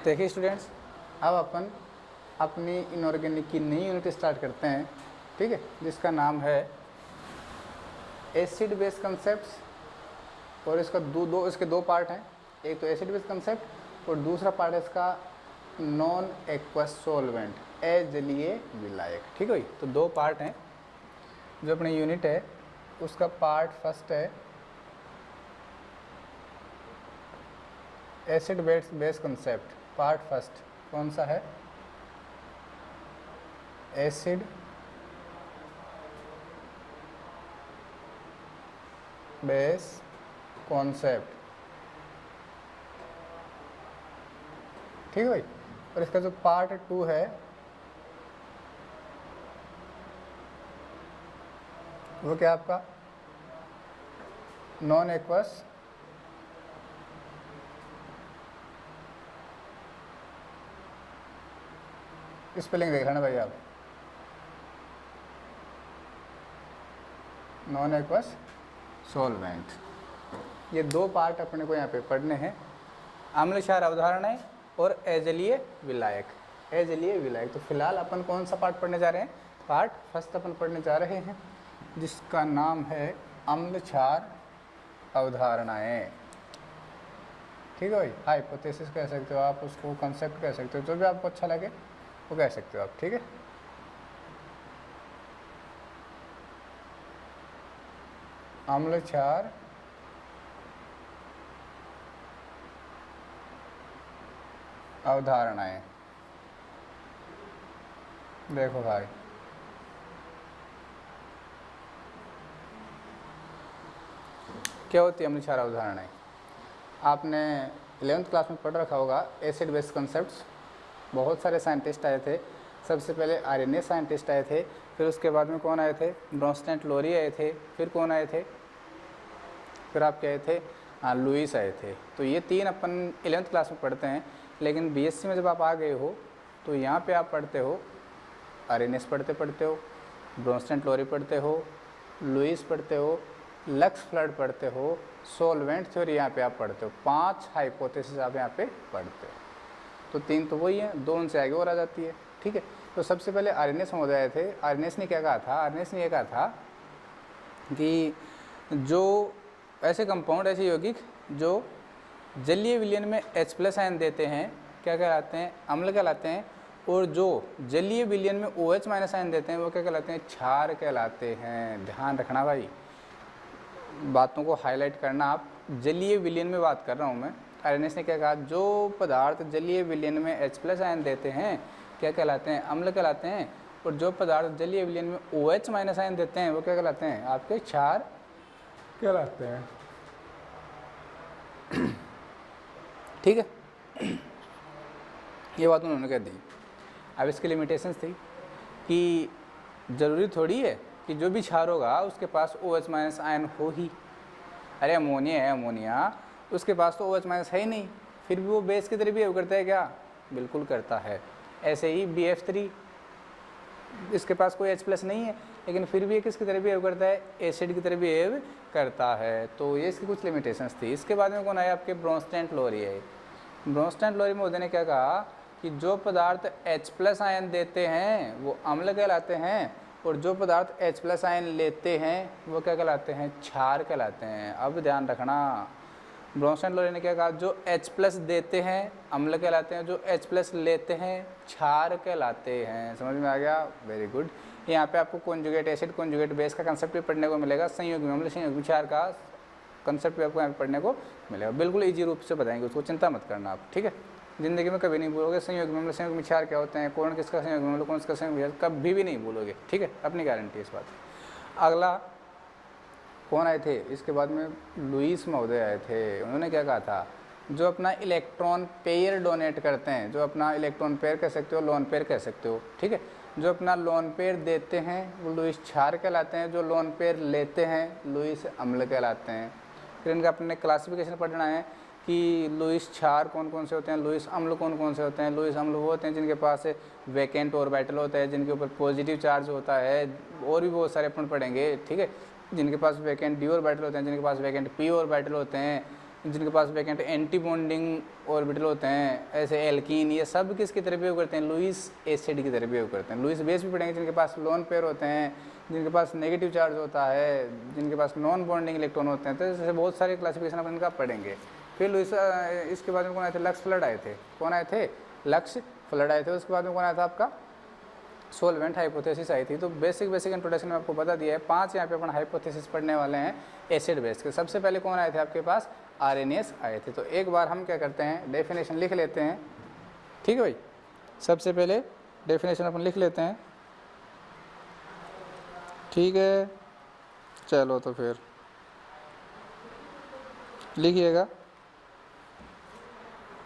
देखिए स्टूडेंट्स, अब अपन अपनी इनऑर्गेनिक की नई यूनिट स्टार्ट करते हैं, ठीक है, जिसका नाम है एसिड बेस कंसेप्ट्स। और इसका इसके दो पार्ट हैं, एक तो एसिड बेस कंसेप्ट और दूसरा पार्ट है इसका नॉन एक्वस सॉल्वेंट, अजलीय विलायक। ठीक है, तो दो पार्ट हैं। जो अपनी यूनिट है उसका पार्ट फर्स्ट है acid base concept. Part first कौन सा है? Acid base concept. ठीक है भाई। और इसका जो पार्ट 2 है वो क्या आपका नॉन एक्वस स्पेलिंग देख लेना भाई आप, नॉन एक्वस सॉल्वेंट। ये दो पार्ट अपने को यहाँ पे पढ़ने हैं, अम्ल क्षार अवधारणाएं और अजलीय विलायक। अजलीय विलायक, तो फिलहाल अपन कौन सा पार्ट पढ़ने जा रहे हैं? पार्ट फर्स्ट अपन पढ़ने जा रहे हैं जिसका नाम है अम्ल क्षार अवधारणाएं। ठीक है भाई, हाइपोथेसिस कह सकते हो आप उसको, कंसेप्ट कह सकते हो, जो भी आपको अच्छा लगे वो कह सकते हो आप। ठीक है, अम्ल क्षार अवधारणाएं। देखो भाई, क्या होती है अम्ल क्षार अवधारणाएं? आपने 11th क्लास में पढ़ रखा होगा एसिड बेस कंसेप्ट्स। बहुत सारे साइंटिस्ट आए थे। सबसे पहले आरएनए साइंटिस्ट आए थे, फिर उसके बाद में कौन आए थे? ब्रोंस्टेंट लोरी आए थे, फिर कौन आए थे? फिर आप क्या आए थे? लुईस आए थे। तो ये तीन अपन 11th क्लास में पढ़ते हैं, लेकिन बीएससी में जब आप आ गए हो तो यहाँ पे आप पढ़ते हो, आरएनए पढ़ते हो, ब्रोंस्टेंट लोरी पढ़ते हो, लुईस पढ़ते हो, लक्स फ्लड पढ़ते हो, सॉल्वेंट थ्योरी यहाँ पे आप पढ़ते हो। 5 हाइपोथेसिस आप यहाँ पे पढ़ते हो। तो 3 तो वही है, 2 उनसे आगे और आ जाती है। ठीक है, तो सबसे पहले आरएनएस महोदय आए थे। आरएनएस ने क्या कहा था? आरएनएस ने ये कहा था कि जो ऐसे कंपाउंड, ऐसे यौगिक जो जलीय विलयन में H+ आयन देते हैं क्या कहलाते हैं? अम्ल कहलाते हैं। और जो जलीय विलयन में OH- आयन देते हैं वो क्या कहलाते हैं? क्षार कहलाते हैं। ध्यान रखना भाई, बातों को हाईलाइट करना आप। जलीय विलयन में बात कर रहा हूँ मैं। आरएनएस ने क्या कहा? जो पदार्थ जलीय विलयन में H+ आयन देते हैं क्या कहलाते हैं? अम्ल कहलाते हैं। और जो पदार्थ जलीय विलयन में OH- आयन देते हैं वो क्या कहलाते हैं? आपके क्षार कहलाते हैं। ठीक है, ये बात उन्होंने कह दी। अब इसकी लिमिटेशंस थी कि ज़रूरी थोड़ी है कि जो भी क्षार होगा उसके पास OH- आयन हो ही। अरे अमोनिया है, अमोनिया, उसके पास तो OH- है ही नहीं, फिर भी वो बेस की तरह बिहेव करता है क्या? बिल्कुल करता है। ऐसे ही BF3, इसके पास कोई H+ नहीं है, लेकिन फिर भी ये किसकी तरह बिहेव करता है? एसिड की तरह बिहेव करता है। तो ये इसकी कुछ लिमिटेशंस थी। इसके बाद में कौन आया? आपके ब्रोंस्टेंट लोरी है। ब्रोंस्टेंट लोरी महोदय ने क्या कहा कि जो पदार्थ H+ आयन देते हैं वो अम्ल कहलाते हैं, और जो पदार्थ H+ आयन लेते हैं वो क्या कहलाते हैं? क्षार कहलाते हैं। अब ध्यान रखना, ब्रोंस्टेंट लोरी ने क्या कहा? जो H+ देते हैं अम्ल कहलाते हैं, जो H+ लेते हैं क्षार कहलाते हैं। समझ में आ गया? Very good. यहाँ पे आपको कॉन्जुगेट एसिड, कॉन्जुगेट बेस का कंसेप्ट भी पढ़ने को मिलेगा। संयोगी अम्ल, संयोगी क्षार का कंसेप्ट भी आपको यहाँ पे पढ़ने को मिलेगा। बिल्कुल ईजी रूप से बताएंगे उसको, चिंता मत करना आप। ठीक है, जिंदगी में कभी नहीं भूलोगे संयोगी अम्ल, संयोगी क्षार क्या होते हैं, कौन किसका संयोगी अम्ल, कौन किसका संयोगी क्षार, कभी भी नहीं भूलोगे। ठीक है, अपनी गारंटी इस बात। अगला कौन आए थे? इसके बाद में लुईस महोदय आए थे। उन्होंने क्या कहा था? जो अपना इलेक्ट्रॉन पेयर डोनेट करते हैं, जो अपना इलेक्ट्रॉन पेयर कह सकते हो, लोन पेयर कह सकते हो। ठीक है, जो अपना लोन पेयर देते हैं वो लुईस क्षार कहलाते हैं, जो लोन पेयर लेते हैं लुईस अम्ल कहलाते हैं। फिर इनका अपने क्लासिफिकेशन पढ़ना है कि लुईस क्षार कौन कौन से होते हैं, लुईस अम्ल कौन कौन से होते हैं। लुईस अम्ल वो होते हैं जिनके पास वैकेंट ऑर्बिटल होता है, जिनके ऊपर पॉजिटिव चार्ज होता है, और भी बहुत सारे अपन पढ़ेंगे। ठीक है, जिनके पास वैकेंट डी ऑर्बिटल होते हैं, जिनके पास वैकेंट पी ऑर्बिटल होते हैं, जिनके पास वैकेंट एंटी बॉन्डिंग ऑर्बिटल होते हैं, ऐसे एल्कीन, ये सब किसकी तरह बिहेव करते हैं, लुईस एसिड की तरह बिहेव करते हैं। लुईस बेस भी पढ़ेंगे, जिनके पास लोन पेयर होते हैं, जिनके पास नेगेटिव चार्ज होता है, जिनके पास नॉन बॉन्डिंग इलेक्ट्रॉन होते हैं, तो जैसे बहुत सारे क्लासिफिकेशन अपन इनका पढ़ेंगे। फिर लुईस, इसके बाद में कौन आए थे, लक्स फ्लड आए थे। कौन आए थे, लक्स फ्लड आए थे। उसके बाद में कौन आया था आपका, सोलवेंट हाइपोथेसिस आई थी। तो बेसिक इंट्रोडक्शन में आपको बता दिया है। 5 यहाँ पे अपन हाइपोथेसिस पढ़ने वाले हैं एसिड बेस के। सबसे पहले कौन आए थे आपके पास, आरएनएस आए थे। तो एक बार हम क्या करते हैं, डेफिनेशन लिख लेते हैं। ठीक है भाई, सबसे पहले डेफिनेशन अपन लिख लेते हैं। ठीक है, चलो तो फिर लिखिएगा।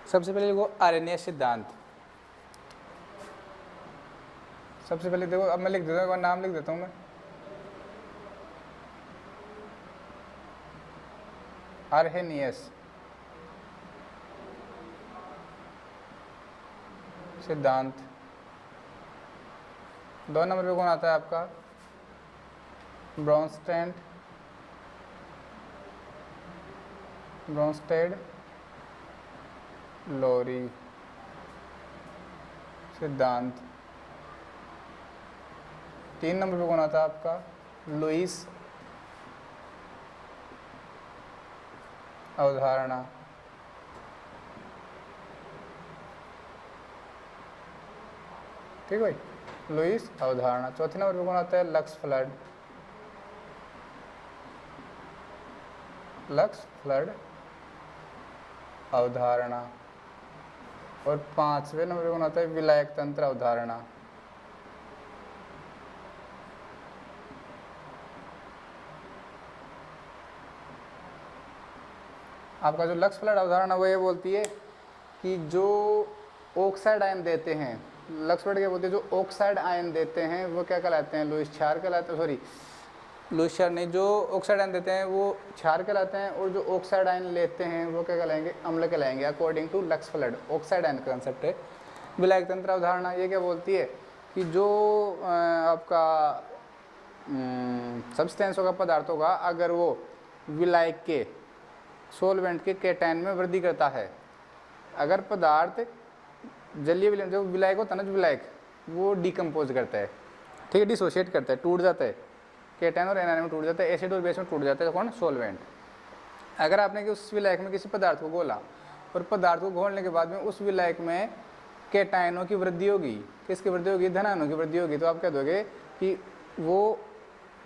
सबसे पहले लिखो आरएनएस सिद्धांत। सबसे पहले देखो, अब मैं लिख देता हूँ, एक बार नाम लिख देता हूँ मैं, आर्हेनियस सिद्धांत। 2 नंबर पे कौन आता है आपका, ब्रोंस्टेड लोरी सिद्धांत। 3 नंबर पे कौन आता है आपका, लुईस अवधारणा। ठीक भाई, लुईस अवधारणा। 4थे नंबर पे कौन आता है, लक्स फ्लड अवधारणा। और 5वें नंबर पे कौन आता है, विलायक तंत्र अवधारणा। आपका जो लक्स फ्लड अवधारणा वो ये बोलती है कि जो ऑक्साइड आयन देते हैं, लक्स फ्लड क्या बोलती है, जो ऑक्साइड आयन देते हैं वो क्या कहलाते हैं, लुईस क्षार कहलाते हैं। सॉरी, लुईस क्षार नहीं, जो ऑक्साइड आयन देते हैं वो क्षार कहलाते हैं, और जो ऑक्साइड आयन लेते हैं वो क्या कहलाएंगे, अम्ल कहलाएंगे, according to Lux Flood. Oxide ion का कंसेप्ट है। विलायक तंत्र अवधारणा ये क्या बोलती है कि जो आपका सब्सटेंस होगा, पदार्थ होगा, अगर वो विलायक के, सोलवेंट के केटायन में वृद्धि करता है, अगर पदार्थ जलीय विलयन, जो विलायक होता है ना, जो विलायक वो डिकम्पोज करता है, ठीक है, डिसोशिएट करता है, टूट जाता है, केटायन और एनायन में टूट जाता है, एसिड और बेस में टूट जाता है, कौन, सोलवेंट। अगर आपने कि उस विलायक में किसी पदार्थ को घोला, और पदार्थ को घोलने के बाद में उस विलायक में केटायनों की वृद्धि होगी, किसकी वृद्धि होगी, धनायनों की वृद्धि होगी, तो आप कह दोगे कि वो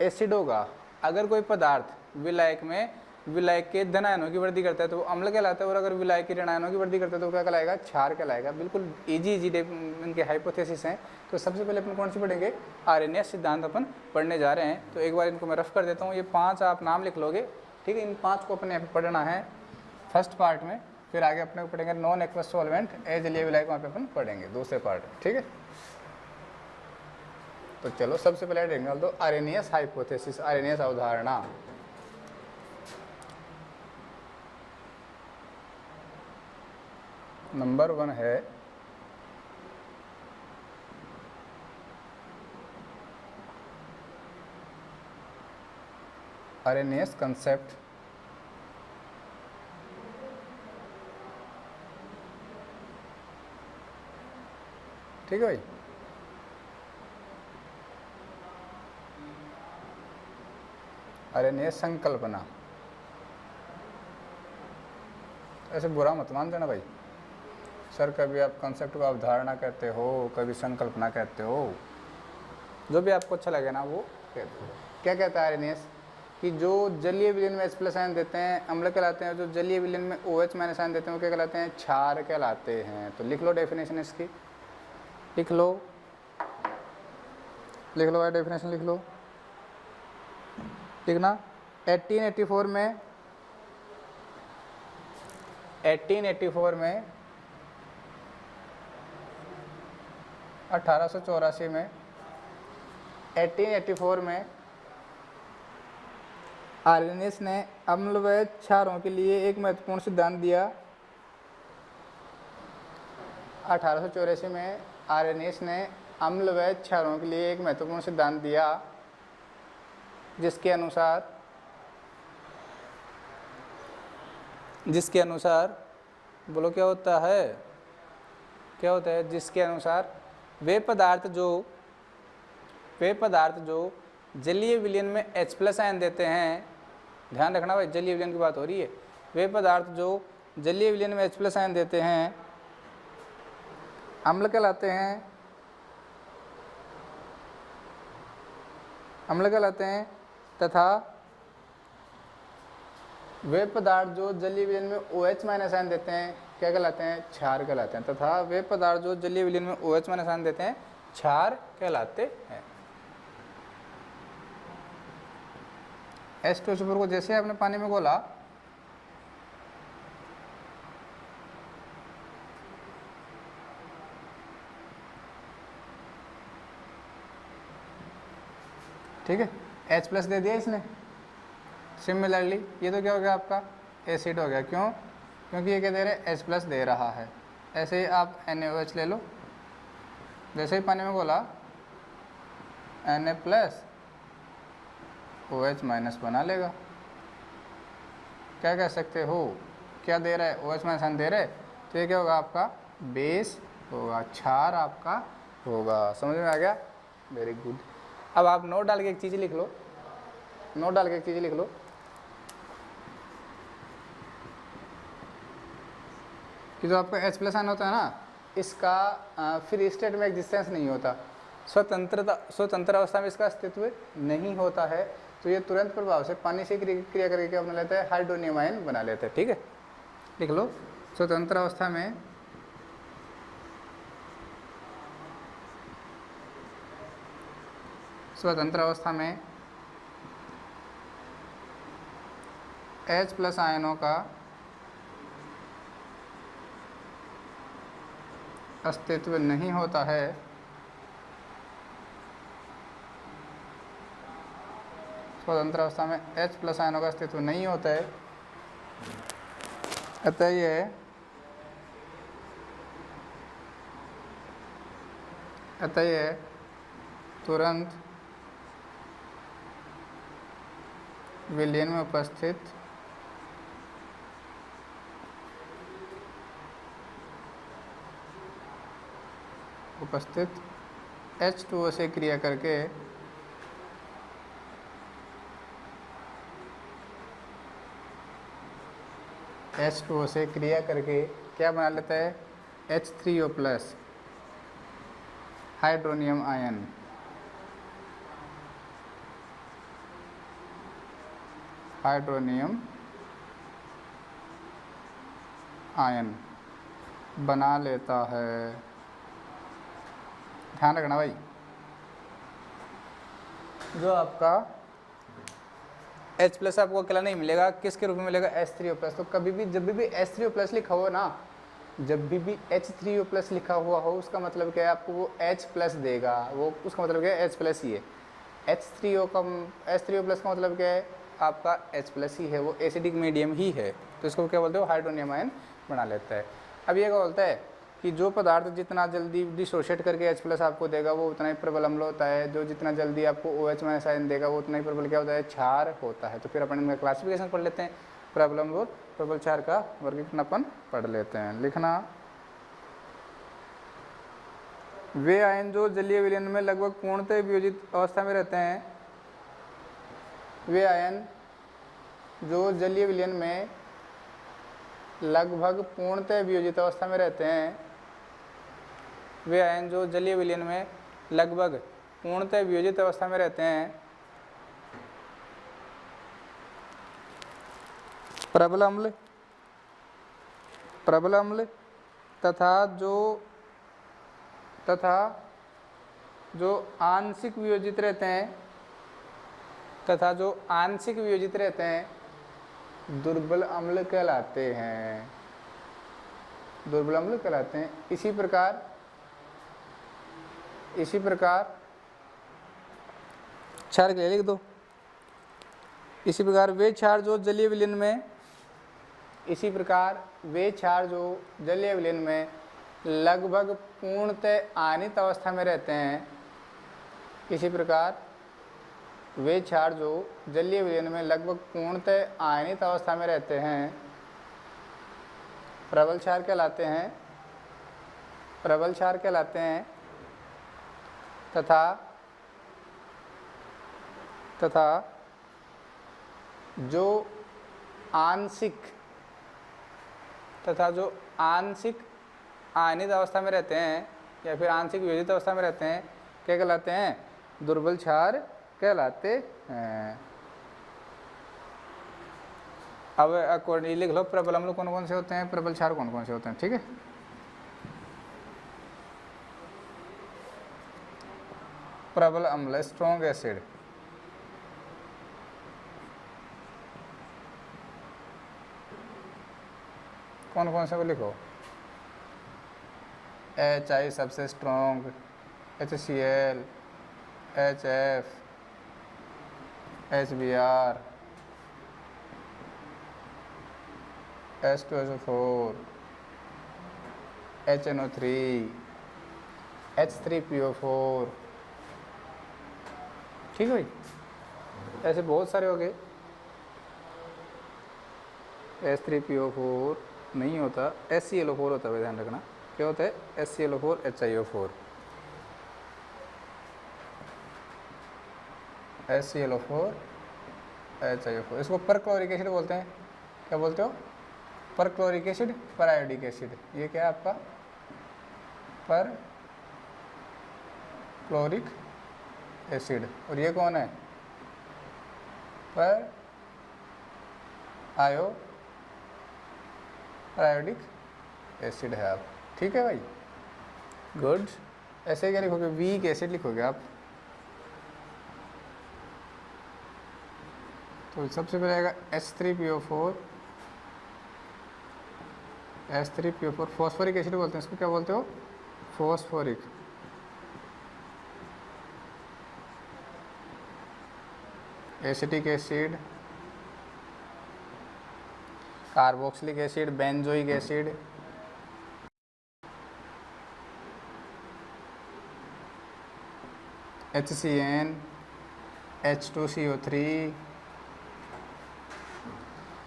एसिड होगा। अगर कोई पदार्थ विलायक में विलायक के धनायनों की वृद्धि करता है तो वो अम्ल कहलाता है, और अगर विलायक के ऋणायनों की वृद्धि करता है तो क्या कहलाएगा, क्षार कहलाएगा। बिल्कुल इजी इनके हाइपोथेसिस हैं। तो सबसे पहले अपन कौन सी पढ़ेंगे, आरएनएस सिद्धांत अपन पढ़ने जा रहे हैं। तो एक बार इनको मैं रफ कर देता हूँ, ये 5 आप नाम लिख लोगे। ठीक है, इन 5 को अपने पढ़ना है फर्स्ट पार्ट में, फिर आगे अपने पढ़ेंगे नॉन एक्वस सॉल्वेंट ए जलीय विलायक, वहाँ पे अपन पढ़ेंगे दूसरे पार्ट में। ठीक है, तो चलो सबसे पहले निकाल दो आरएनएस हाइपोथेसिस, आरएनएस अवधारणा। नंबर 1 है आरएनएस कंसेप्ट। ठीक है भाई, आरएनएस संकल्पना। ऐसे बुरा मत मान देना भाई, सर कभी आप कंसेप्ट को अवधारणा कहते हो, कभी संकल्पना कहते हो, जो भी आपको अच्छा लगे ना वो कहते हो। क्या कहता है आरएनएस कि जो जलीय विलयन में H+ आयन देते हैं अम्ल कहलाते हैं, जो जलीय विलयन में OH- आयन देते हैं वो क्या कहलाते हैं, क्षार कहलाते हैं। तो लिख लो डेफिनेशन इसकी, लिख लो भाई, डेफिनेशन लिख लो, लिखना। 1884 में 1884 में 1884 में 1884 में आरएनएस ने अम्ल व क्षारों के लिए एक महत्वपूर्ण सिद्धांत दिया। 1884 में आरएनएस ने अम्ल व क्षारों के लिए एक महत्वपूर्ण सिद्धांत दिया, जिसके अनुसार जिसके अनुसार, बोलो क्या होता है, क्या होता है, जिसके अनुसार वे पदार्थ जो जलीय विलयन में H+ आयन देते हैं, ध्यान रखना भाई जलीय विलयन की बात हो रही है, वे पदार्थ जो जलीय विलयन में H+ आयन देते हैं अम्ल कहलाते हैं, तथा वे पदार्थ जो जलीय विलयन में OH- आयन देते हैं क्या कहलाते हैं, क्षार कहलाते हैं, तथा वे पदार्थ जो जलीय विलयन में OH- आयन देते हैं क्षार कहलाते हैं। H2SO4 को जैसे आपने पानी में घोला, ठीक है, H+ दे दिया इसने, सिमिलरली ये तो क्या हो गया आपका एसिड हो गया, क्यों, क्योंकि ये क्या दे रहा है, H+ दे रहा है। ऐसे ही आप NaOH ले लो, जैसे ही पानी में घोला Na+ OH- बना लेगा। क्या कह सकते हो, क्या दे रहा है, OH- दे रहे, तो ये क्या होगा आपका बेस होगा, क्षार आपका होगा। समझ में आ गया, वेरी गुड। अब आप नोट डाल के एक चीज़ लिख लो, कि जो आपका H+ आयन होता है ना, इसका फ्री स्टेट में एग्जिस्टेंस नहीं होता, स्वतंत्र अवस्था में इसका अस्तित्व नहीं होता है, तो ये तुरंत प्रभाव से पानी से क्रिया करके क्या बना लेता है, हाइड्रोनियम आयन बना लेता है। ठीक है, लिख लो, स्वतंत्र अवस्था में H+ आयनों का अस्तित्व नहीं होता है, स्वतंत्र अवस्था में H+ आयनों का अस्तित्व नहीं होता है, अतः यह तुरंत विलयन में उपस्थित H2O से क्रिया करके क्या बना लेता है, H3O+ हाइड्रोनियम आयन बना लेता है। ध्यान रखना भाई, जो आपका H+ आपको अकेला नहीं मिलेगा, किसके रूप में मिलेगा, H3O+। तो कभी भी जब भी H3O+ लिखा हो ना, जब भी H3O+ लिखा हुआ हो, उसका मतलब क्या है, आपको वो H+ देगा, वो उसका मतलब क्या है, H+ ही है। H3O का मतलब क्या है, आपका H+ ही है, वो एसिडिक मीडियम ही है, तो इसको क्या बोलते हो, हाइड्रोनियम आयन बना लेता है। अब ये क्या बोलता है कि जो पदार्थ जितना जल्दी डिसोशिएट करके H+ आपको देगा वो उतना ही प्रबल अम्ल होता है, जो जितना जल्दी आपको OH- आयन देगा वो उतना ही प्रबल क्या होता है, क्षार होता है। तो फिर अपन इनका क्लासिफिकेशन पढ़ लेते हैं, प्रबल अम्ल और प्रबल क्षार का वर्गीकरण अपन पढ़ लेते हैं। लिखना, वे आयन जो जलीय विलयन में लगभग पूर्णतः वियोजित अवस्था में रहते हैं, वे आयन जो जलीय विलयन में लगभग पूर्णतः वियोजित अवस्था में रहते हैं, वे आयन जो जलीय विलयन में लगभग पूर्णतः वियोजित अवस्था में रहते हैं, प्रबल अम्ल तथा जो आंशिक वियोजित रहते हैं, दुर्बल अम्ल कहलाते हैं। इसी प्रकार क्षार के लिए लिख दो। इसी प्रकार वे क्षार जो जलीय विलयन में लगभग पूर्णतः आयनित अवस्था में रहते हैं, इसी प्रकार वे क्षार जो जलीय विलयन में लगभग पूर्णतः आयनित अवस्था में रहते हैं, प्रबल क्षार कहलाते हैं, प्रबल क्षार कहलाते हैं तथा जो आंशिक आयनित अवस्था में रहते हैं या फिर आंशिक वियोजित अवस्था में रहते हैं क्या कहलाते हैं? दुर्बल क्षार कहलाते हैं। अब अकॉर्डिंगली लिख लो प्रबल अम्ल कौन कौन से होते हैं, प्रबल क्षार कौन कौन से होते हैं। ठीक है, प्रबल अम्ल स्ट्रॉन्ग एसिड, कौन कौन से वो लिखो। HI सबसे strong, HCl, HF, HBr, H2SO4, HNO3, H3PO4। ठीक है भाई, ऐसे बहुत सारे हो गए। H3PO4 नहीं होता, HClO4 होता है, ध्यान रखना। क्या होता है? HClO4 HiO4, HClO4 HiO4। इसको परक्लोरिक एसिड बोलते हैं। क्या बोलते हो? Perchloric acid, periodic acid. ये क्या है आपका? Perchloric acid. और ये कौन है? परायोडिक एसिड है आप। ठीक है भाई, गुड। ऐसे क्या लिखोगे? वीक एसिड लिखोगे आप। तो सबसे पहले आएगा H3PO4 फॉस्फोरिक एसिड बोलते हैं इसको। क्या बोलते हो? Phosphoric. Acetic acid, carboxylic acid, benzoic acid, HCN, H2CO3।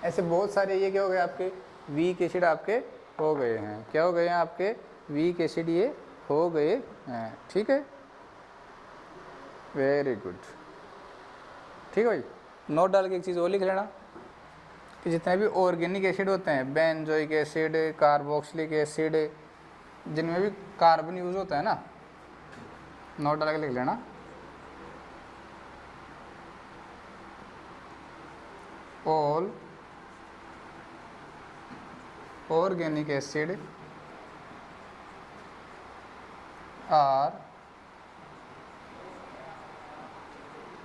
ऐसे बहुत सारे ये क्या हो गए आपके? वीक एसिड आपके हो गए हैं। क्या हो गए हैं आपके? वीक एसिड ये हो गए हैं। ठीक है, वेरी गुड। ठीक है भाई, नोट डाल के एक चीज़ और लिख लेना कि जितने भी ऑर्गेनिक एसिड होते हैं, बेंजोइक एसिड, कार्बोक्सिलिक एसिड, जिनमें भी कार्बन यूज होता है ना, नोट डाल के लिख लेना। All organic acid are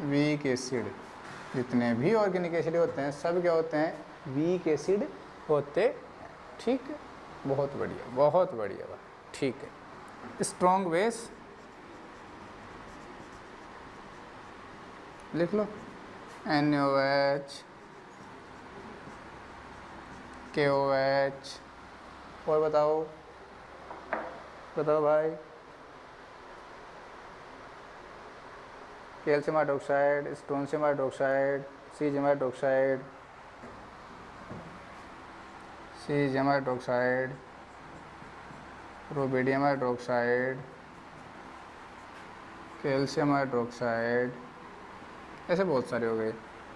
weak acid. जितने भी ऑर्गेनिक एसिड होते हैं सब क्या होते हैं? वीक एसिड होते। ठीक है, बहुत बढ़िया, बहुत बढ़िया बात। ठीक है, स्ट्रॉन्ग बेस लिख लो। NaOH, KOH। और बताओ भाई। Calcium hydroxide, strontium hydroxide, caesium hydroxide, rubidium hydroxide, calcium hydroxide. ऐसे बहुत सारे हो गए।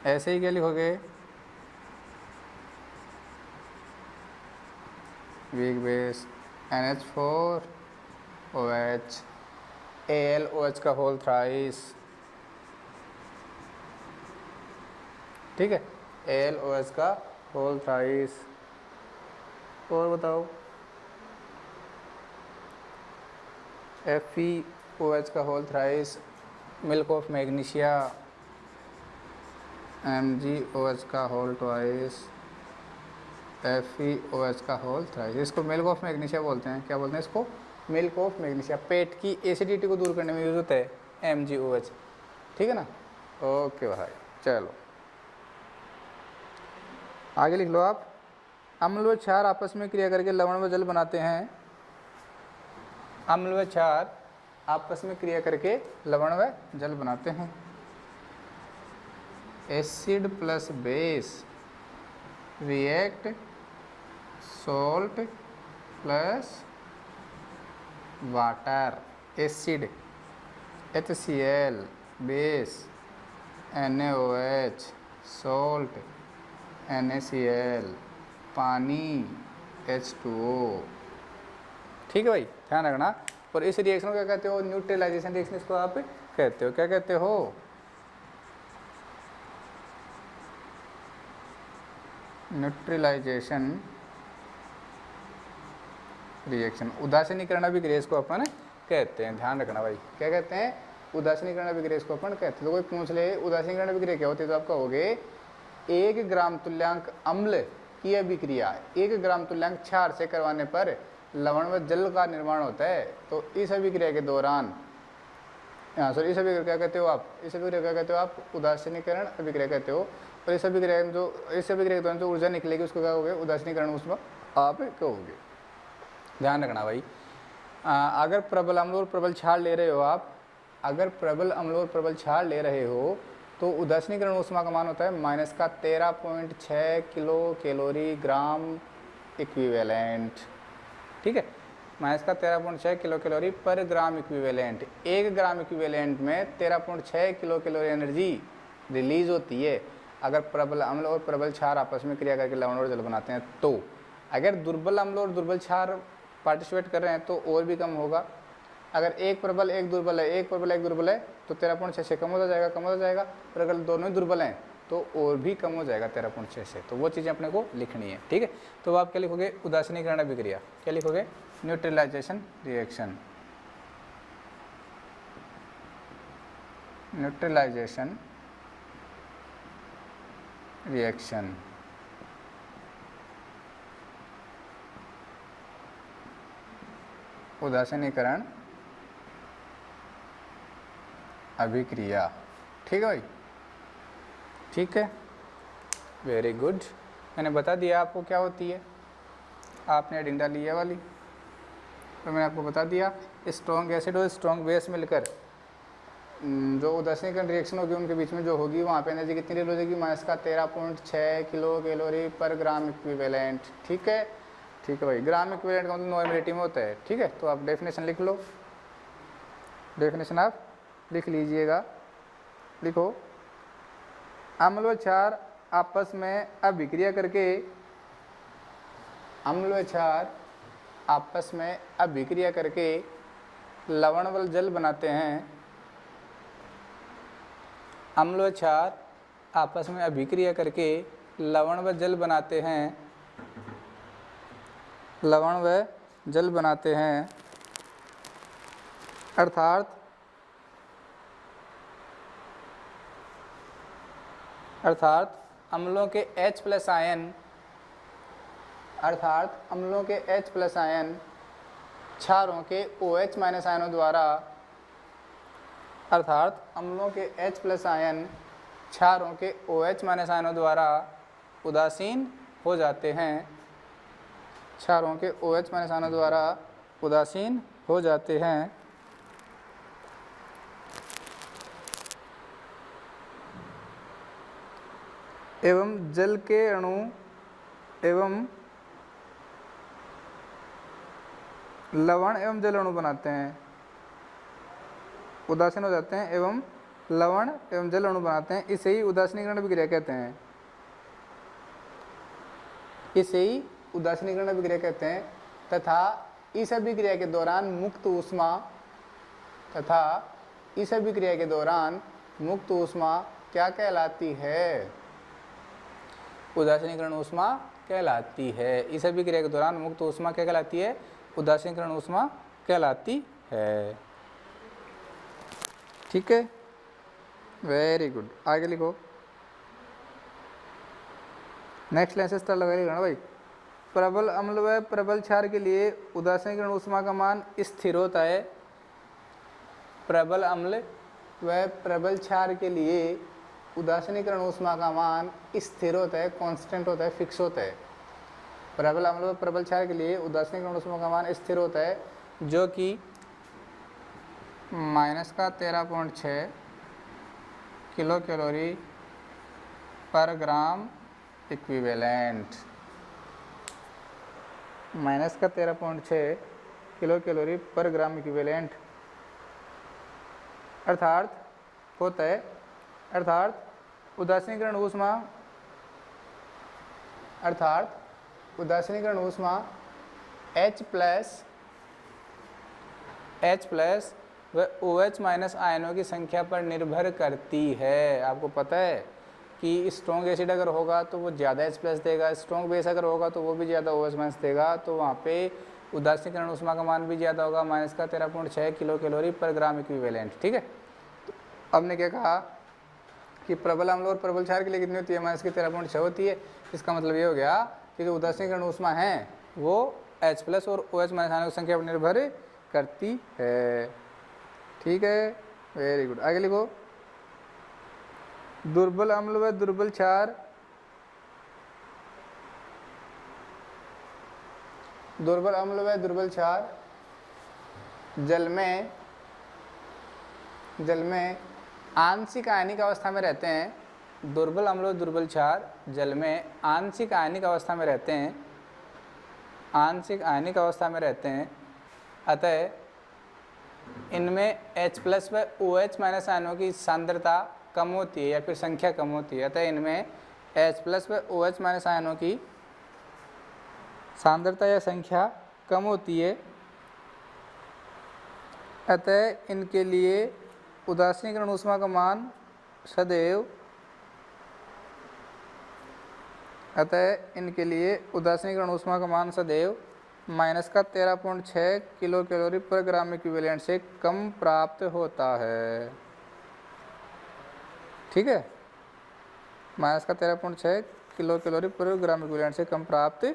ऐसे ही क्या लिखोगे? वीक बेस NH4OH, AlOH का होल थ्राइस। ठीक है, AlOH का होल थ्राइस। और बताओ, FeOH का whole thrice, milk of magnesia, MgOH का होल ट्वाइस, FeOH का होल थ्राइस। इसको मिल्क ऑफ मैग्नीशिया बोलते हैं। क्या बोलते हैं इसको? Milk of magnesia. पेट की एसिडिटी को दूर करने में यूज होता है MgOH। ठीक है ना? ओके भाई, चलो आगे लिख लो आप। अम्ल व क्षार आपस में क्रिया करके लवण व जल बनाते हैं। अम्ल व क्षार आपस में क्रिया करके लवण व जल बनाते हैं। Acid plus base react salt plus water, acid HCl, base NaOH, salt NaCl, पानी H2O। ठीक है भाई, ध्यान रखना। और इस रिएक्शन को क्या कहते हो? न्यूट्रलाइजेशन रिएक्शन इसको आप कहते हो। क्या कहते हो? Neutralisation reaction. उदासीनीकरण अभिक्रिया इसको अपन कहते हैं, ध्यान रखना भाई। क्या कहते हैं? उदासीनीकरण अभिक्रिया इसको अपन कहते हैं। तो कोई पूछ ले उदासीनीकरण अभिक्रिया क्या होती है, तो आप कहोगे 1 ग्राम तुल्यांक अम्ल की अभिक्रिया 1 ग्राम तुल्यांक क्षार से करवाने पर लवण व जल का निर्माण होता है। तो इस अभिक्रिया के दौरान सॉरी इस अभिक्रिया क्या कहते हो आप? इस अभिक्रिया क्या कहते हो आप? उदासीनीकरण अभिक्रिया कहते हो। और इस अभिक्रिया के दौरान जो ऊर्जा निकलेगी उसको क्या कहोगे? उदासीनीकरण ऊष्मा आप कहोगे। ध्यान रखना भाई। अगर प्रबल अम्ल और प्रबल क्षार ले रहे हो आप, अगर प्रबल अम्ल और प्रबल क्षार ले रहे हो तो उदासीनीकरण ऊष्मा का मान होता है -13.6 किलो कैलोरी ग्राम इक्विवेलेंट। ठीक है, -13.6 किलो कैलोरी पर ग्राम इक्विवेलेंट। 1 ग्राम इक्विवेलेंट में 13.6 किलो कैलोरी एनर्जी रिलीज होती है अगर प्रबल अम्ल और प्रबल क्षार आपस में क्रिया करके लवण और जल बनाते हैं। तो अगर दुर्बल अम्ल और दुर्बल क्षार पार्टिसिपेट कर रहे हैं तो और भी कम होगा। अगर एक प्रबल एक दुर्बल है, एक प्रबल एक दुर्बल है तो 13.6 से कम हो जाएगा। और अगर दोनों ही दुर्बल हैं तो और भी कम हो जाएगा 13.6 से। तो वो चीज़ें अपने को लिखनी है। ठीक है, तो आप क्या लिखोगे? उदासीनीकरण अभिक्रिया। क्या लिखोगे? Neutralisation reaction. Neutralisation reaction. उदासीनीकरण अभिक्रिया। ठीक है भाई, ठीक है, वेरी गुड। मैंने बता दिया आपको क्या होती है। आपने हेडिंग डाली है वाली, तो मैंने आपको बता दिया स्ट्रॉन्ग एसिड और स्ट्रॉन्ग बेस मिलकर जो उदासीनीकरण रिएक्शन होगी उनके बीच में जो होगी वहाँ पे एनर्जी कितनी रिलीज हो जाएगी? -13.6 किलो कैलोरी पर ग्राम इक्विवेलेंट। ठीक है, ठीक है भाई। ग्राम इक्विवेलेंट का मतलब नॉर्मलिटी में होता है। ठीक है, तो आप डेफिनेशन लिख लो। डेफिनेशन आप लिख लीजिएगा। लिखो, अम्ल व क्षार आपस में अभिक्रिया करके, अम्ल व क्षार आपस में अभिक्रिया करके लवण व जल बनाते हैं। अम्ल व क्षार आपस में अभिक्रिया करके लवण व जल बनाते हैं। लवण व जल बनाते हैं अर्थात अम्लों के H+ आयन क्षारों के OH- आयनों द्वारा उदासीन हो जाते हैं। क्षारों के OH- आयनों द्वारा उदासीन हो जाते हैं। एवं जल के अणु एवं लवण एवं जल अणु बनाते हैं। उदासीन हो जाते हैं एवं लवण एवं जल अणु बनाते हैं। इसे ही उदासीनीकरण अभिक्रिया कहते हैं। इसे ही उदासीनीकरण अभिक्रिया कहते हैं। तथा इस अभिक्रिया के दौरान मुक्त ऊष्मा क्या कहलाती है? उदासीनीकरण ऊष्मा कहलाती है। इस अभिक्रिया के दौरान मुक्त ऊष्मा क्या कहलाती है? उदासीनीकरण ऊष्मा कहलाती है। ठीक है, वेरी गुड। आगे लिखो। नेक्स्ट लाइन से स्टार लगा लिखना भाई। प्रबल अम्ल व प्रबल क्षार के लिए उदासीनीकरण ऊष्मा का मान स्थिर होता है। प्रबल अम्ल व प्रबल क्षार के लिए उदासीनीकरण ऊष्मा का मान स्थिर होता है, कांस्टेंट होता है, फिक्स होता है। प्रबल अम्ल व प्रबल क्षार के लिए उदासीनीकरण ऊष्मा का मान स्थिर होता है, जो कि -13.6 किलो कैलोरी पर ग्राम इक्विवेलेंट। माइनस का 13.6 किलो कैलोरी पर ग्राम इक्विवेलेंट अर्थात होता है, अर्थात उदासीनीकरण ऊष्मा H प्लस व OH माइनस आयनों की संख्या पर निर्भर करती है। आपको पता है कि स्ट्रॉन्ग एसिड अगर होगा तो वो ज़्यादा H प्लस देगा, स्ट्रॉन्ग बेस अगर होगा तो वो भी ज़्यादा OH माइनस देगा, तो वहाँ पे उदासीनीकरण ऊष्मा का मान भी ज़्यादा होगा, माइनस का 13.6 किलो कैलोरी पर ग्राम इक्विवेलेंट। ठीक है, तो हमने क्या कहा कि प्रबल अम्ल और प्रबल क्षार के लिए कितनी होती है, माइनस की 13.6 होती है। इसका मतलब ये हो गया कि जो उदासीनीकरण ऊष्मा है वो H प्लस और OH माइनस आयनों की संख्या पर निर्भर करती है। ठीक है, वेरी गुड। आगे लिखो, दुर्बल अम्ल व दुर्बल क्षार जल में आंशिक आयनिक अवस्था में रहते हैं। दुर्बल अम्ल और दुर्बल क्षार जल में आंशिक आयनिक अवस्था में रहते हैं, अतः इनमें H प्लस व OH माइनस आयनों की सांद्रता कम होती है या फिर संख्या कम होती है। अतः इनमें H प्लस व OH माइनस आयनों की सांद्रता या संख्या कम होती है, अतः इनके लिए उदासीनीकरण ऊष्मा का मान सदैव माइनस का 13.6 किलो कैलोरी पर ग्राम इक्विवेलेंट से कम प्राप्त होता है। ठीक है, माइनस का 13.6 किलो कैलोरी पर ग्राम इक्विवेलेंट से कम प्राप्त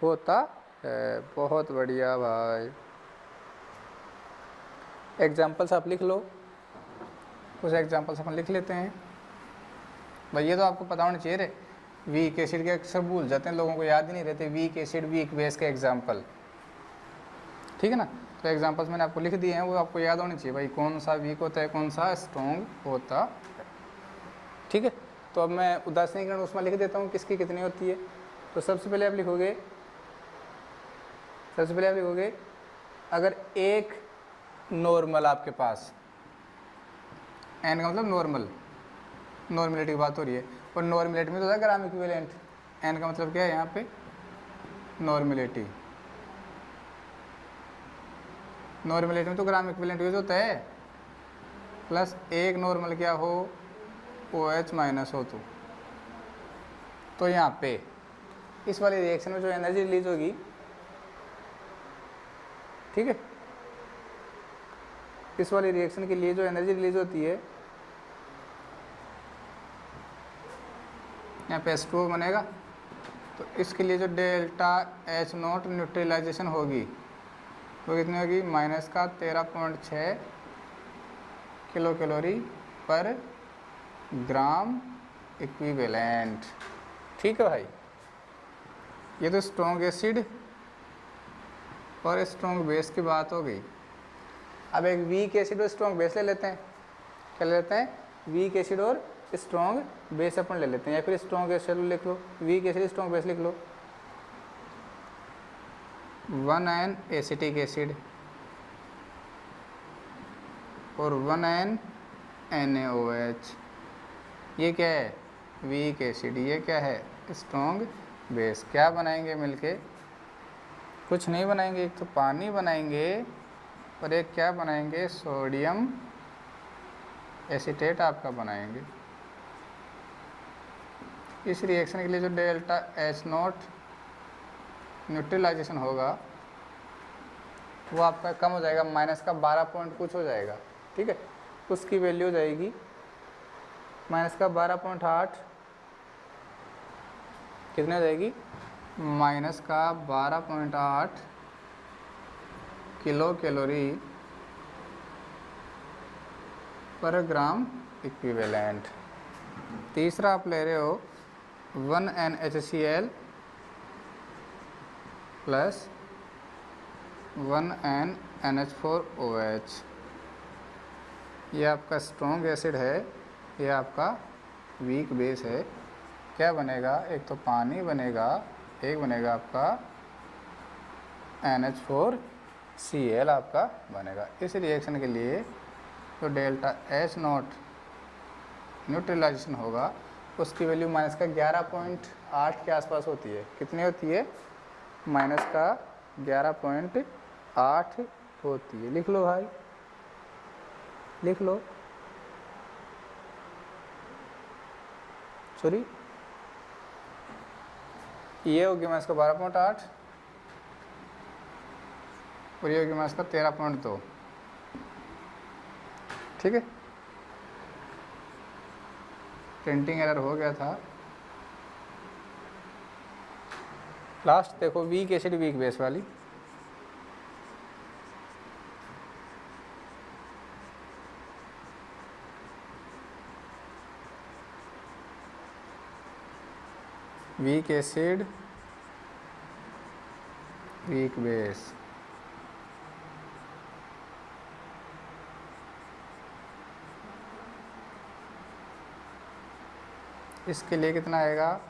होता है। बहुत बढ़िया भाई। एग्जाम्पल्स आप लिख लो, कुछ एग्जाम्पल्स अपन लिख लेते हैं। भाई ये तो आपको पता होना चाहिए रे, वीक एसिड के अक्सर भूल जाते हैं, लोगों को याद ही नहीं रहते वीक एसिड वीक बेस के एग्जाम्पल। ठीक है ना, तो एग्जाम्पल्स मैंने आपको लिख दिए हैं, वो आपको याद होने चाहिए भाई, कौन सा वीक होता है कौन सा स्ट्रॉन्ग होता है। ठीक है, तो अब मैं उदासीनीकरण ऊष्मा लिख देता हूँ किसकी कितनी होती है। तो सबसे पहले आप लिखोगे अगर एक नॉर्मल आपके पास, एन का मतलब नॉर्मलिटी की बात हो रही है, और नॉर्मलिटी में तो होता है ग्राम इक्विवेलेंट। एन का मतलब क्या है यहाँ पे, नॉर्मलिटी में तो ग्राम इक्विवेलेंट यूज होता है, प्लस एक नॉर्मल क्या हो, OH माइनस हो। तो यहाँ पे इस वाले रिएक्शन में जो एनर्जी रिलीज होगी, ठीक है, इस वाली रिएक्शन के लिए जो एनर्जी रिलीज होती है, यहाँ पे H2O बनेगा, तो इसके लिए जो डेल्टा H0 न्यूट्रलाइजेशन होगी वो कितनी होगी, माइनस का 13.6 किलो कैलोरी पर ग्राम इक्विवेलेंट। ठीक है भाई, ये तो स्ट्रॉन्ग एसिड और स्ट्रॉन्ग बेस की बात हो गई। अब एक वीक एसिड और स्ट्रॉन्ग बेस ले लेते हैं। क्या ले लेते हैं, वीक एसिड और स्ट्रॉन्ग बेस अपन ले लेते हैं, या फिर स्ट्रॉन्ग एसिड लिख लो, वीक एसिड स्ट्रॉन्ग बेस लिख लो। 1N एसिटिक एसिड और 1N NaOH, ये क्या है, वीक एसिड, ये क्या है, स्ट्रॉन्ग बेस। क्या बनाएंगे मिलके, कुछ नहीं बनाएंगे, एक तो पानी बनाएंगे और एक क्या बनाएंगे, सोडियम एसीटेट आपका बनाएंगे। इस रिएक्शन के लिए जो डेल्टा H0 न्यूट्रलाइजेशन होगा वो आपका कम हो जाएगा, माइनस का 12 पॉइंट कुछ हो जाएगा। ठीक है, उसकी वैल्यू हो जाएगी माइनस का 12.8, कितने हो जाएगी, माइनस का 12.8 किलो कैलोरी पर ग्राम इक्विवेलेंट। तीसरा आप ले रहे हो 1NaHCl प्लस 1NNH4OH, ये आपका स्ट्रॉन्ग एसिड है, ये आपका वीक बेस है। क्या बनेगा, एक तो पानी बनेगा, एक बनेगा आपका NH4Cl आपका बनेगा। इस रिएक्शन के लिए तो डेल्टा H नॉट न्यूट्रलाइजेशन होगा, उसकी वैल्यू माइनस का 11.8 के आसपास होती है। कितनी होती है? माइनस का 11.8 होती है। लिख लो भाई, लिख लो। सॉरी, ये होगी माइनस का 12.8 और ये होगी माइनस का 13.2। ठीक है, प्रिंटिंग एरर हो गया था। लास्ट देखो, वीक एसिड वीक बेस वाली। वीक एसिड वीक बेस, इसके लिए कितना आएगा?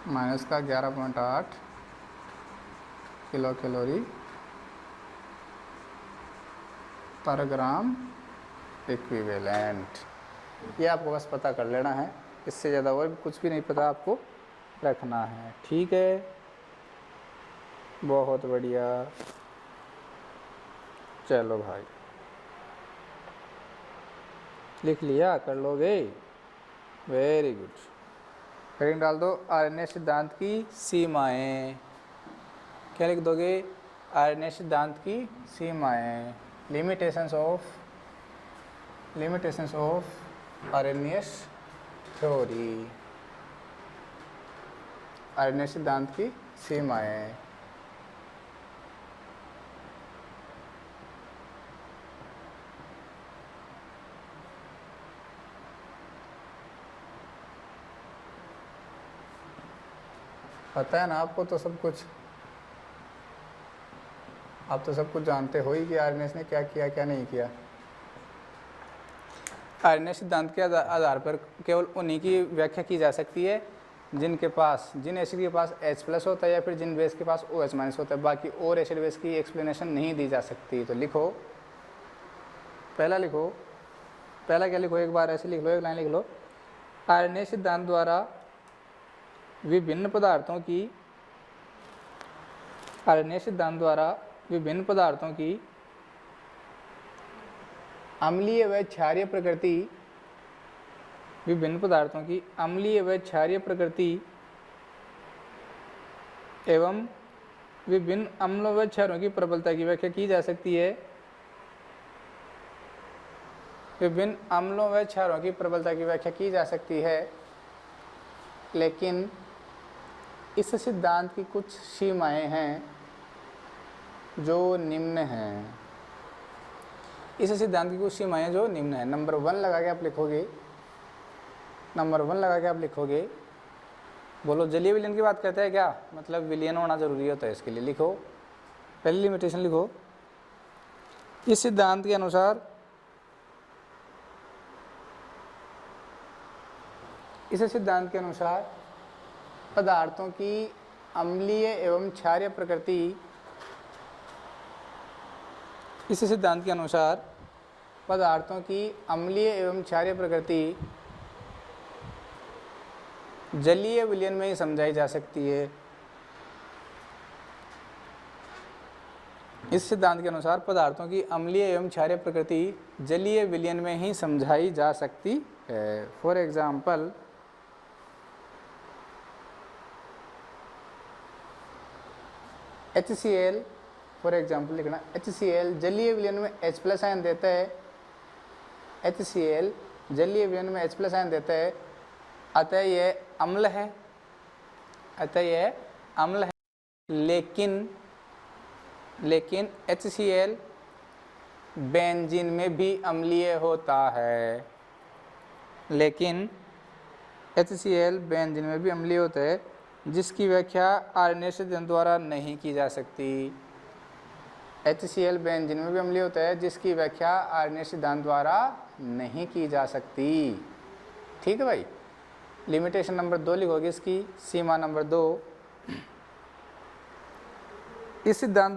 माइनस का 11.8 किलो कैलोरी पर ग्राम इक्विवेलेंट। ये आपको बस पता कर लेना है, इससे ज़्यादा और कुछ भी नहीं पता आपको रखना है। ठीक है, बहुत बढ़िया। चलो भाई, लिख लिया? कर लोगे? Very good. हेडिंग डाल दो, आरएनए सिद्धांत की सीमाएं। क्या लिख दोगे? आरएनए सिद्धांत की सीमाएं, limitations of RNS theory. RNA सिद्धांत की सीमाएं। पता है ना आपको तो सब कुछ, आप तो सब कुछ जानते हो ही कि आरएनएस ने क्या किया क्या नहीं किया। आरएनए सिद्धांत के आधार पर केवल उन्हीं की व्याख्या की जा सकती है जिन एसिड के पास H+ होता है या फिर जिन बेस के पास OH- होता है। बाकी और एसिड बेस की एक्सप्लेनेशन नहीं दी जा सकती। तो लिखो, पहला लिखो, पहला क्या लिखो? एक बार ऐसे लिख लो, एक लाइन लिख लो। आरएनए सिद्धांत द्वारा विभिन्न पदार्थों की अम्लीय व क्षारीय प्रकृति, विभिन्न पदार्थों की अम्लीय व क्षारीय प्रकृति एवं विभिन्न अम्लों व क्षारों की प्रबलता की व्याख्या की जा सकती है। विभिन्न अम्लों व क्षारों की प्रबलता की व्याख्या की जा सकती है, लेकिन इस सिद्धांत की कुछ सीमाएं हैं जो निम्न हैं। इस सिद्धांत की कुछ सीमाएं जो निम्न हैं। नंबर 1 लगा के आप लिखोगे, नंबर 1 लगा के आप लिखोगे। बोलो, जलीय विलयन की बात करते हैं क्या? मतलब विलयन होना जरूरी होता है, इसके लिए लिखो। पहली लिमिटेशन लिखो, इस सिद्धांत के अनुसार पदार्थों की अम्लीय एवं क्षारीय प्रकृति, इस सिद्धांत के अनुसार पदार्थों की अम्लीय एवं क्षारीय प्रकृति जलीय विलयन में ही समझाई जा सकती है। इस सिद्धांत के अनुसार पदार्थों की अम्लीय एवं क्षारीय प्रकृति जलीय विलयन में ही समझाई जा सकती है। For example, HCl, for example लिखना, HCl जलीय विलयन में H+ आयन देता है। HCl जलीय विलयन में H+ आयन देता है, अतः यह अम्ल है, लेकिन HCl बेंजीन में भी अम्लीय होता है। लेकिन HCl बेंजीन में भी अम्लीय होता है, जिसकी व्याख्या आरएनए सिद्धांत द्वारा नहीं की जा सकती। HCl बेंजीन में भी अम्लीय होता है, जिसकी व्याख्या आरएनए सिद्धांत द्वारा नहीं की जा सकती। ठीक है भाई। लिमिटेशन नंबर 2 लिखोगे इसकी, सीमा नंबर 2। इस सिद्धांत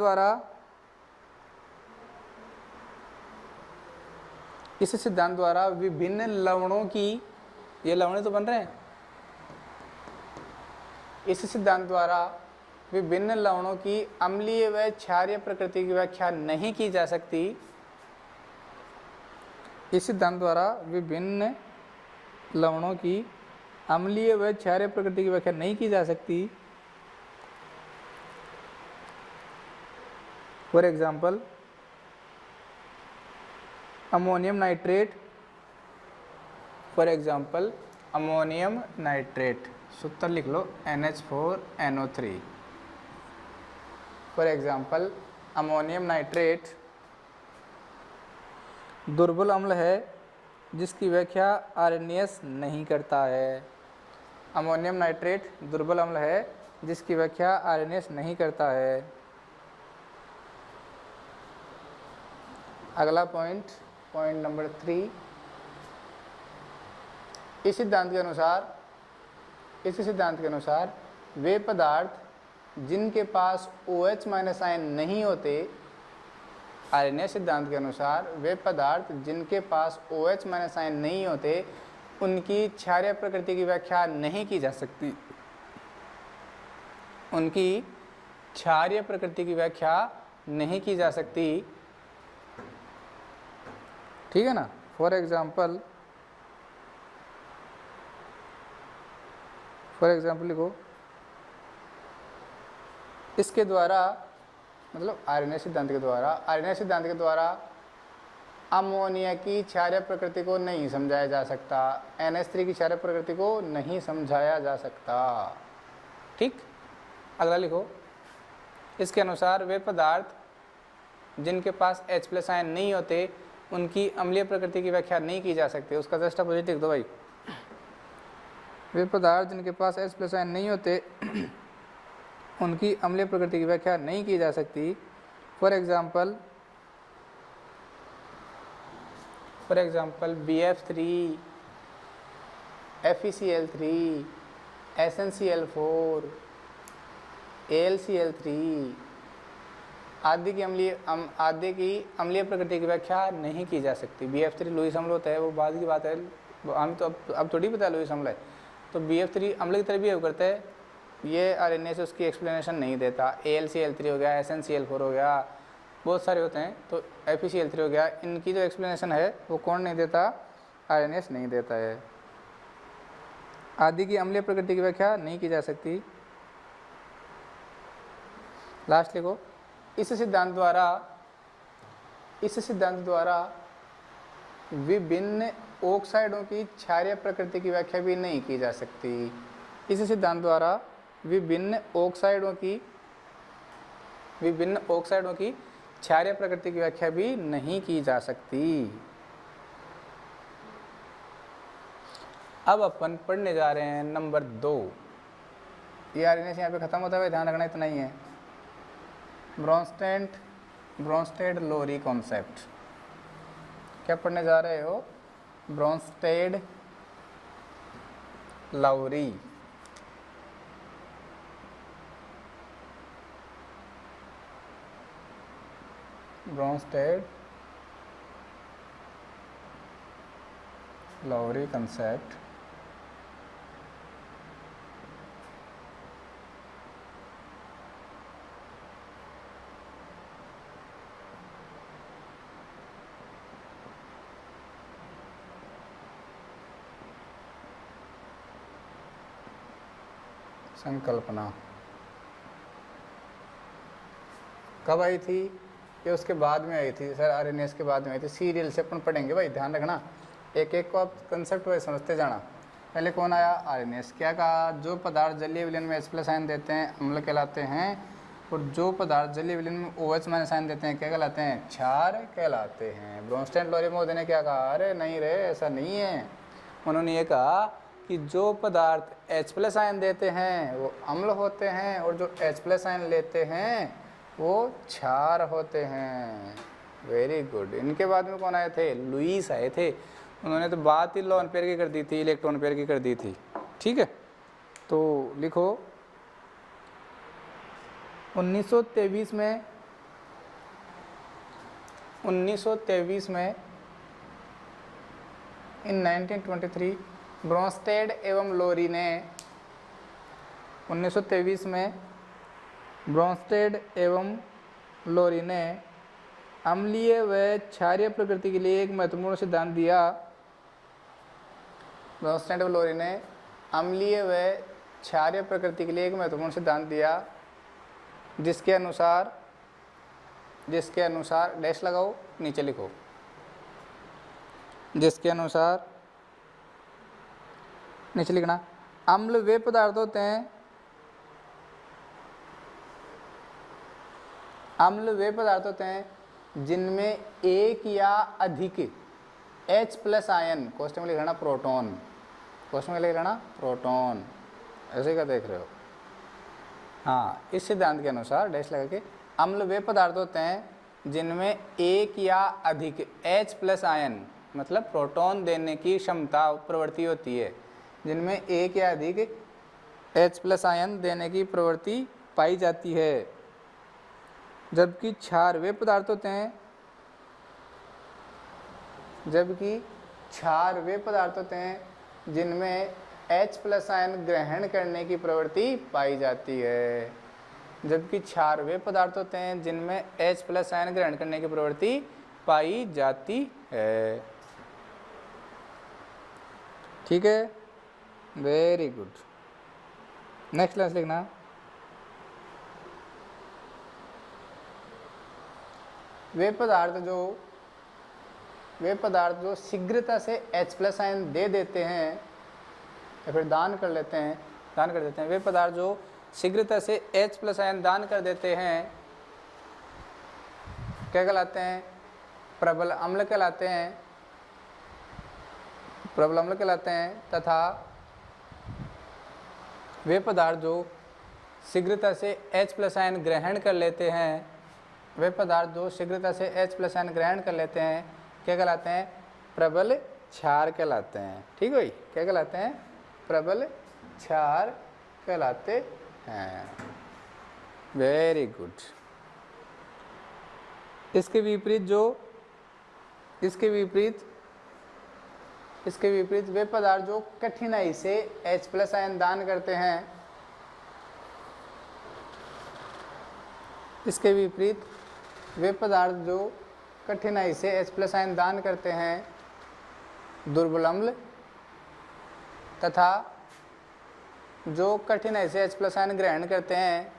द्वारा विभिन्न लवणों की, ये लवण तो बन रहे हैं, इस सिद्धांत द्वारा विभिन्न लवणों की अम्लीय व क्षारीय प्रकृति की व्याख्या नहीं की जा सकती। इस सिद्धांत द्वारा विभिन्न लवणों की अम्लीय व क्षारीय प्रकृति की व्याख्या नहीं की जा सकती। फॉर एग्जाम्पल अमोनियम नाइट्रेट, सूत्र लिख लो NH4NO3। For example ammonium nitrate दुर्बल अम्ल है जिसकी व्याख्या आरएनएस नहीं करता है। अमोनियम नाइट्रेट दुर्बल अम्ल है जिसकी व्याख्या आरएनएस नहीं करता है। अगला पॉइंट नंबर 3, इस सिद्धांत के अनुसार वे पदार्थ जिनके पास OH- आयन नहीं होते, आरएनएस सिद्धांत के अनुसार वे पदार्थ जिनके पास OH- आयन नहीं होते उनकी क्षारीय प्रकृति की व्याख्या नहीं की जा सकती। उनकी क्षारीय प्रकृति की व्याख्या नहीं की जा सकती, ठीक है ना। फॉर एग्जाम्पल लिखो, इसके द्वारा मतलब आरएनएस सिद्धांत के द्वारा अमोनिया की क्षारीय प्रकृति को नहीं समझाया जा सकता, NH3 की क्षारीय प्रकृति को नहीं समझाया जा सकता, ठीक। अगला लिखो, इसके अनुसार वे पदार्थ जिनके पास H+ आयन नहीं होते उनकी अम्लीय प्रकृति की व्याख्या नहीं की जा सकती। उसका जस्ट अपोजिट लिख दो भाई। वे पदार्थ जिनके पास H+ आयन नहीं होते उनकी अम्लीय प्रकृति की व्याख्या नहीं की जा सकती। For example BF3, FeCl3, SnCl4, AlCl3 आदि की अम्लीय प्रकृति की व्याख्या नहीं की जा सकती। BF3 लुईस अम्ल होता है, वो बाद की बात है, हम तो अब थोड़ी पता लुईस अम्ल है। तो BF3 अम्ल की तरह बिहेव करता है, ये आरएनए से उसकी एक्सप्लेनेशन नहीं देता। AlCl3 हो गया, SnCl4 हो गया, बहुत सारे होते हैं। तो FeCl3 हो गया, इनकी जो एक्सप्लेनेशन है वो कौन नहीं देता, आरएनएस नहीं देता है। आदि की अम्लीय प्रकृति की व्याख्या नहीं की जा सकती। लास्ट लिखो, इस सिद्धांत द्वारा विभिन्न ऑक्साइडों की क्षारीय प्रकृति की व्याख्या भी नहीं की जा सकती। इस सिद्धांत द्वारा विभिन्न ऑक्साइडों की क्षारीय प्रकृति की व्याख्या भी नहीं की जा सकती। अब अपन पढ़ने जा रहे हैं नंबर 2। ये आरएनएस यहाँ पे खत्म होता है, ध्यान रखना इतना ही है। ब्रोंस्टेड लोरी कॉन्सेप्ट। क्या पढ़ने जा रहे हो? Bronsted Lowry. Bronsted Lowry concept संकल्पना कब आई थी? ये उसके बाद में आई थी सर, आरएनएस के बाद में आई थी। सीरियल से अपन पढ़ेंगे भाई, ध्यान रखना। एक एक को आप कंसेप्ट वाइज समझते जाना। पहले कौन आया? आरएनएस। क्या कहा? जो पदार्थ जलीय विलयन में H+ आयन देते हैं अम्ल कहलाते हैं, और जो पदार्थ जलीय विलयन में OH- आयन देते हैं क्या कहलाते हैं? क्षार कहलाते हैं। ब्रोंस्टेड लोरी मोदी ने क्या कहा? अरे नहीं रे, ऐसा नहीं है। उन्होंने ये कहा कि जो पदार्थ H+ आयन देते हैं वो अम्ल होते हैं, और जो H+ आयन लेते हैं वो क्षार होते हैं। Very good. इनके बाद में कौन आए थे? लुईस आए थे। उन्होंने तो बात ही लॉ एम्पेयर की कर दी थी, इलेक्ट्रॉन पेयर की कर दी थी। ठीक है, तो लिखो 1923 में इन 1923 ब्रोंस्टेड एवं लोरी ने 1923 में ब्रोंस्टेड एवं लोरी ने अम्लीय व क्षारीय प्रकृति के लिए एक महत्वपूर्ण सिद्धांत दिया। ब्रोंस्टेड एवं लोरी ने अम्लीय व क्षारीय प्रकृति के लिए एक महत्वपूर्ण सिद्धांत दिया, जिसके अनुसार डैश लगाओ, नीचे लिखो, जिसके अनुसार नीचे लिखना, अम्ल वे पदार्थ होते हैं, अम्ल वे पदार्थ होते हैं जिनमें एक या अधिक H प्लस आयन, क्वेश्चन में लिख लेना प्रोटॉन, क्वेश्चन में लिख लेना प्रोटॉन, ऐसे क्या देख रहे हो। हाँ, इस सिद्धांत के अनुसार डैश लगा के अम्ल वे पदार्थ होते हैं जिनमें एक या अधिक H प्लस आयन मतलब प्रोटॉन देने की क्षमता प्रवृत्ति होती है, जिनमें एक या अधिक H प्लस आयन देने की प्रवृत्ति पाई जाती है। जबकि क्षार वे पदार्थ होते हैं, जबकि क्षार वे पदार्थ होते हैं जिनमें H प्लस आयन ग्रहण करने की प्रवृत्ति पाई जाती है। जबकि क्षार वे पदार्थ होते हैं जिनमें H प्लस आयन ग्रहण करने की प्रवृत्ति पाई जाती है। ठीक है, वेरी गुड। नेक्स्ट क्लास लिखना, वे पदार्थ जो शीघ्रता से H प्लस आयन दे देते हैं या फिर दान कर देते हैं, वे पदार्थ जो शीघ्रता से H प्लस आयन दान कर देते हैं क्या कहलाते हैं? प्रबल अम्ल कहलाते हैं, प्रबल अम्ल कहलाते हैं। तथा वे पदार्थ जो शीघ्रता से H प्लस आयन ग्रहण कर लेते हैं, वे पदार्थ जो शीघ्रता से H प्लस आयन ग्रहण कर लेते हैं क्या कहलाते हैं? प्रबल क्षार कहलाते हैं। ठीक है, क्या कहलाते हैं? प्रबल क्षार कहलाते हैं। Very good. इसके विपरीत वे पदार्थ जो कठिनाई से H प्लस आयन दान करते हैं, इसके विपरीत वे पदार्थ जो कठिनाई से H प्लस आयन दान करते हैं दुर्बल अम्ल, तथा जो कठिनाई से H प्लस आयन ग्रहण करते हैं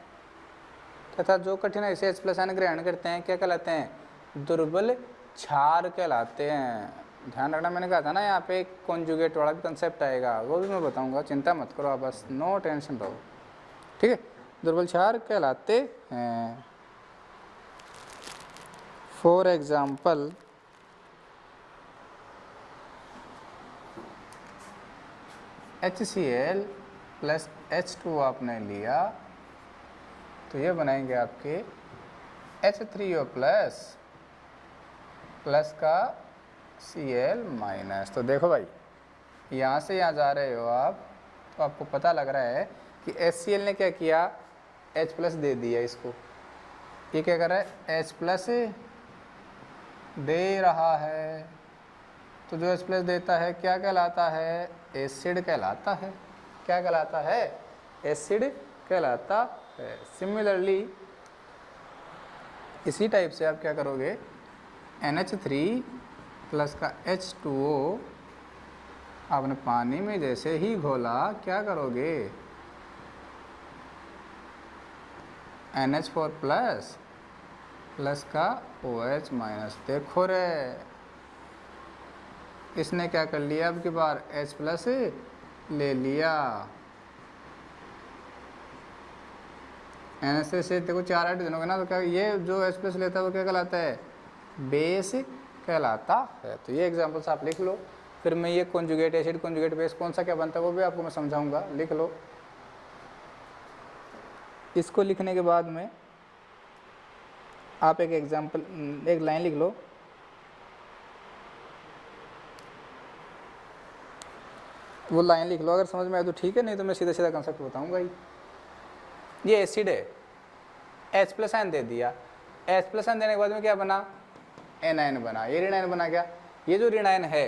क्या कहलाते हैं? दुर्बल क्षार कहलाते हैं। ध्यान रखना, मैंने कहा था ना यहाँ पे एक कॉन्जुगेट वाला भी कंसेप्ट आएगा, वो भी मैं बताऊंगा, चिंता मत करो आप, बस नो टेंशन रहो। ठीक है, दुर्बल क्षार कहलाते हैं। For example, HCl plus H2 आपने लिया तो ये बनाएंगे आपके H3O प्लस का Cl माइनस। तो देखो भाई, यहाँ से यहाँ जा रहे हो आप, तो आपको पता लग रहा है कि HCl ने क्या किया? H प्लस दे दिया इसको। ये क्या कर रहा है? H प्लस दे रहा है। तो जो H प्लस देता है क्या कहलाता है? एसिड कहलाता है। क्या कहलाता है? एसिड कहलाता है। सिमिलरली इसी टाइप से आप क्या करोगे? NH3 प्लस का H2O आपने पानी में जैसे ही घोला, क्या करोगे? NH4 प्लस का OH माइनस। देखो रे, इसने क्या कर लिया? अब की बार H प्लस ले लिया। NH से देखो 4 हाइड्रोजन हो गया ना, तो क्या ये जो H प्लस लेता है वो क्या कहलाता है? बेस कहलाता है। तो ये एग्जांपल्स आप लिख लो, फिर मैं ये कॉन्जुगेट एसिड, कॉन्जुगेट बेस कौन सा क्या बनता है वो भी आपको मैं समझाऊंगा, लिख लो। इसको लिखने के बाद में आप एक एग्जांपल, एक लाइन लिख लो। वो लाइन लिख लो, अगर समझ में आए तो ठीक है, नहीं तो मैं सीधा सीधा कंसेप्ट बताऊंगा ही। ये एसिड है, H प्लस आयन दे दिया, H प्लस आयन देने के बाद में क्या बना, एनायन बना। ये ऋण आयन बना क्या, ये जो ऋण आयन है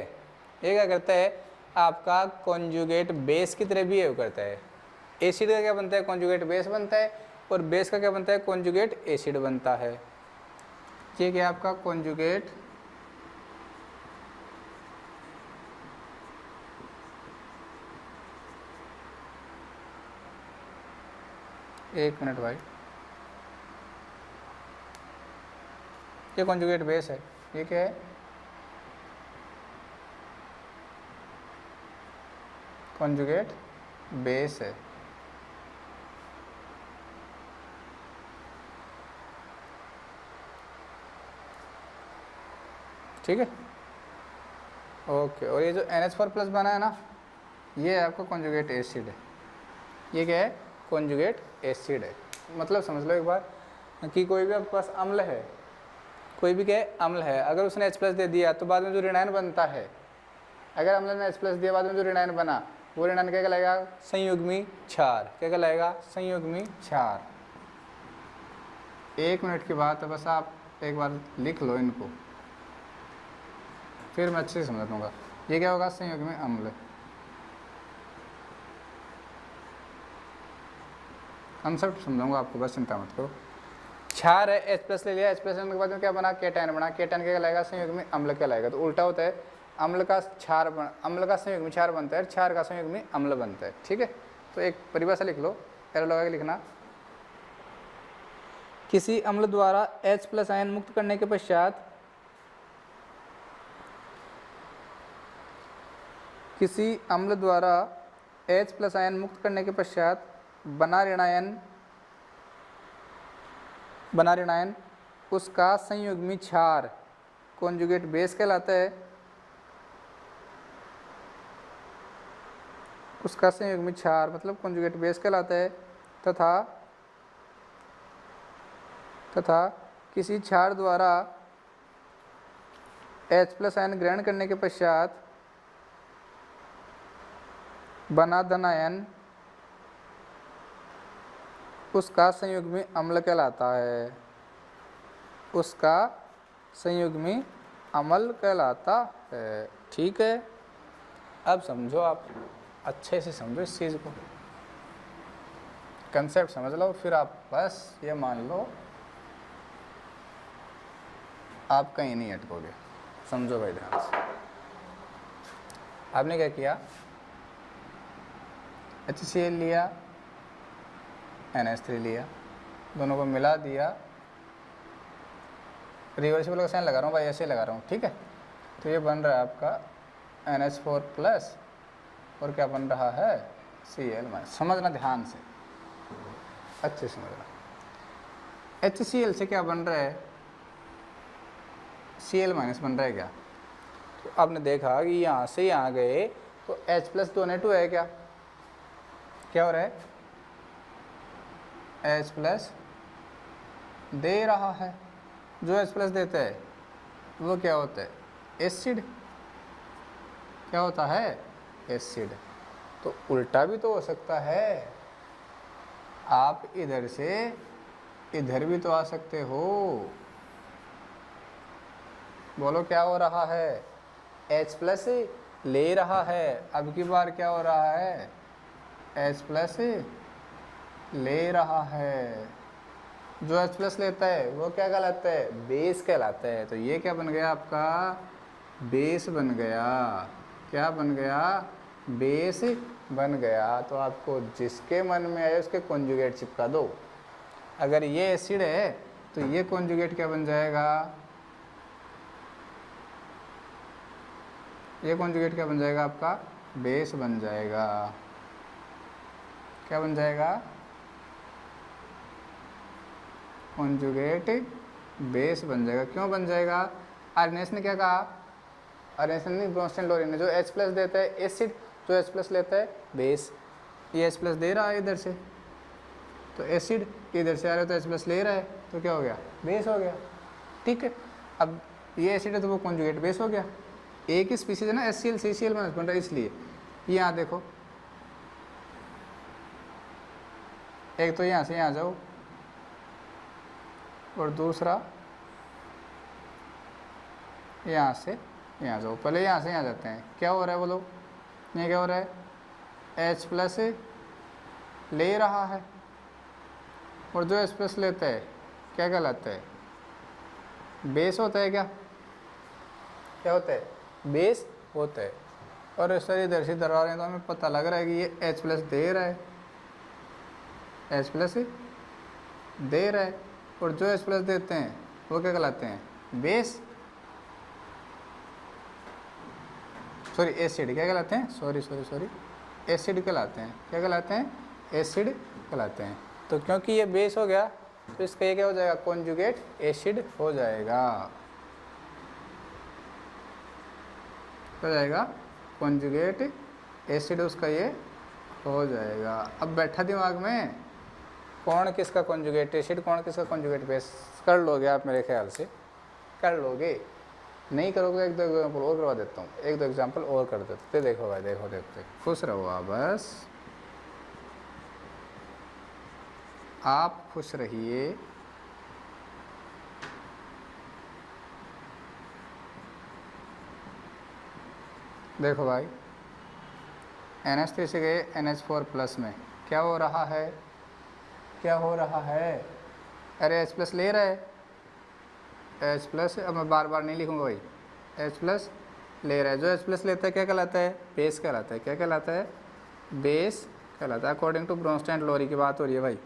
ये क्या करता है, आपका कॉन्जुगेट बेस की तरह बिहेव करता है। एसिड का क्या बनता है, कॉन्जुगेट बेस बनता है, और बेस का क्या बनता है, कॉन्जुगेट एसिड बनता है। ये क्या आपका कॉन्जुगेट एक मिनट भाई, ये कॉन्जुगेट बेस है। ये क्या है, कॉन्जुगेट बेस है। ठीक है, ओके। और ये जो NH4 प्लस बना है ना, ये आपका कॉन्जुगेट एसिड है। ये क्या है, कॉन्जुगेट एसिड है। मतलब समझ लो एक बार कि कोई भी आपके पास अम्ल है, कोई भी क्या है, अम्ल है, अगर उसने H प्लस दे दिया तो बाद में जो ऋणायन बनता है, अगर अम्ल ने H प्लस दिया बाद में जो ऋणायन बना, वो ऋणायन क्या कहलाएगा, संयुग्मी क्षार। क्या कहलाएगा, संयुग्मी क्षार। 1 मिनट की बात है, बस आप एक बार लिख लो इनको, फिर मैं अच्छे से समझा दूंगा। ये क्या होगा, संयुग्मी अम्ल। कंसेप्ट समझाऊंगा आपको, बस चिंता मत करो। क्षार है, H प्लस ले लिया, H प्लस लेने के बाद में क्या बना, केटायन बना। केटायन क्या कहलाएगा, संयुग्मी अम्ल कहलाएगा। तो उल्टा होता है, अम्ल का क्षार अम्ल का संयुग्मी क्षार बनता है, क्षार का संयुग्मी अम्ल बनता है। ठीक है, तो एक परिभाषा लिख लो, एरो लगा के लिखना। किसी अम्ल द्वारा H प्लस आयन मुक्त करने के पश्चात, किसी अम्ल द्वारा H प्लस आयन मुक्त करने के पश्चात बना ऋणायन उसका संयुग्मी क्षार कॉन्जुगेट बेस कहलाता है। उसका संयुग्मी क्षार मतलब कॉन्जुगेट बेस कहलाता है। तथा किसी क्षार द्वारा H प्लस आयन ग्रहण करने के पश्चात बना धनायन उसका संयुग्मी अम्ल कहलाता है। उसका संयुग्मी अम्ल कहलाता है। ठीक है, अब समझो, आप अच्छे से समझो इस चीज़ को, कंसेप्ट समझ लो, फिर आप बस ये मान लो आप कहीं नहीं अटकोगे। समझो भाई ध्यान से। आपने क्या किया, HCl लिया, NH3 लिया, दोनों को मिला दिया। रिवर्सिबल का साइन लगा रहा हूँ भाई, ऐसे लगा रहा हूँ। ठीक है, तो ये बन रहा है आपका NH4 प्लस, और क्या बन रहा है, Cl माइनस। समझना ध्यान से, अच्छे से समझना। HCl से क्या बन रहा है, Cl माइनस बन रहा है क्या। तो आपने देखा कि यहाँ से यहाँ गए तो H प्लस तो N2 है, क्या हो रहा है, H प्लस दे रहा है। जो H प्लस देता है वो क्या होता है, एसिड। क्या होता है, एसिड। तो उल्टा भी तो हो सकता है, आप इधर से इधर भी तो आ सकते हो। बोलो क्या हो रहा है, H प्लस ले रहा है। अब की बार क्या हो रहा है, H प्लस ले रहा है। जो H प्लस लेता है वो क्या कहलाता है, बेस कहलाता है। तो ये क्या बन गया आपका, बेस बन गया। क्या बन गया, बेस बन गया। तो आपको जिसके मन में आए उसके कॉन्जुगेट चिपका दो। अगर ये एसिड है तो ये कॉन्जुगेट क्या बन जाएगा, ये कॉन्जुगेट क्या बन जाएगा आपका, बेस बन जाएगा। क्या बन जाएगा, कॉन्जुगेट बेस बन जाएगा। क्यों बन जाएगा, आर्नेस ने क्या कहा, आर्नेस ने नहीं, ब्रोंस्टेन लोरेन ने, जो H प्लस देता है एसिड, जो H प्लस लेता है बेस। ये H प्लस दे रहा है इधर से, तो एसिड इधर से आ रहा है तो H प्लस ले रहा है, तो क्या हो गया, बेस हो गया। ठीक है, अब ये एसिड है तो वो कॉन्जुगेट बेस हो गया। एक ही स्पीसीज है ना, HCl CCl माइनस बन रहा है, इसलिए यहाँ देखो, एक तो यहाँ से यहाँ जाओ, और दूसरा यहाँ से यहाँ जाओ, पहले यहाँ से यहाँ जाते हैं। क्या हो रहा है बोलो, ये क्या हो रहा है, H प्लस ले रहा है, और जो H प्लस लेता है क्या कहलाता है, बेस होता है। क्या होता है, बेस होता है। और सर इधर से इधर आ रहे हैं तो हमें पता लग रहा है कि ये H प्लस दे रहा है, H प्लस दे रहा है, और जो H प्लस देते हैं वो क्या कहलाते हैं, बेस, सॉरी एसिड, क्या कहलाते हैं, सॉरी एसिड कहलाते हैं। क्या कहलाते हैं, एसिड कहलाते हैं। तो क्योंकि ये बेस हो गया तो इसका ये क्या हो जाएगा, कॉन्जुगेट एसिड हो जाएगा, हो जाएगा कॉन्जुगेट एसिड, उसका ये हो जाएगा। अब बैठा दिमाग में कौन किसका कॉन्जुगेट एसिड, कौन किसका कॉन्जुगेट बेस, कर लोगे आप मेरे ख्याल से, कर लोगे। नहीं करोगे एक दो एग्जाम्पल और करवा देता हूँ, एक दो एग्जाम्पल और कर देते। देखो भाई, देखो देखते, खुश रहो आप, बस आप खुश रहिए। देखो भाई, NH3 से गए NH4 प्लस में, क्या हो रहा है, क्या हो रहा है, अरे H प्लस ले रहा है, H प्लस, अब मैं बार बार नहीं लिखूँगा भाई, H प्लस ले रहा है। जो H प्लस लेता है क्या कहलाता है, बेस कहलाता है। क्या कहलाता है, बेस कहलाता है। अकॉर्डिंग टू ब्रोंस्टेन लोरी की बात हो रही है भाई।